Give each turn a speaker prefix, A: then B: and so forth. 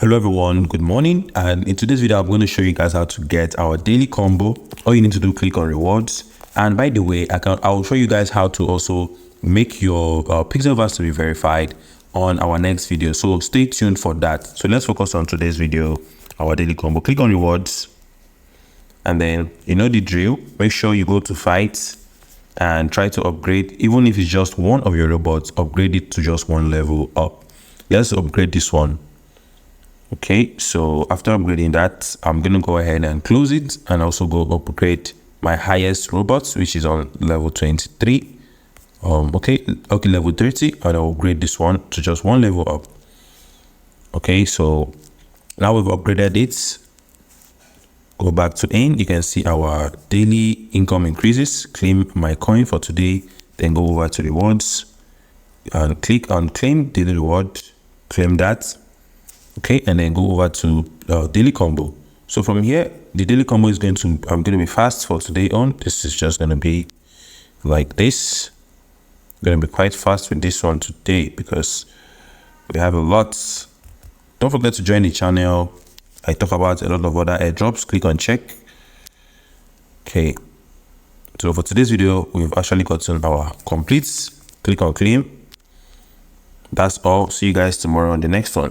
A: Hello everyone, good morning, and in today's video I'm going to show you guys how to get our daily combo. All you need to do, click on rewards, and by the way I will show you guys how to also make your Pixelverse to be verified on our next video, so stay tuned for that. So let's focus on today's video, our daily combo. Click on rewards, and then you know the drill. Make sure you go to fights and try to upgrade. Even if it's just one of your robots, upgrade it to just one level up. Let's upgrade this one. Okay, so after upgrading that, I'm gonna go ahead and close it and also go upgrade my highest robots, which is on level 23. Okay, level 30, and I'll upgrade this one to just one level up. Okay, so now we've upgraded it. Go back to end. You can see our daily income increases. Claim my coin for today, then go over to rewards and click on claim daily reward. Claim that. Okay, and then go over to daily combo. So from here, the daily combo is going to be fast for today on. This is just going to be like this. Going to be quite fast with this one today because we have a lot. Don't forget to join the channel. I talk about a lot of other airdrops. Click on check. Okay, so for today's video, we've actually gotten our completes. Click on claim. That's all. See you guys tomorrow on the next one.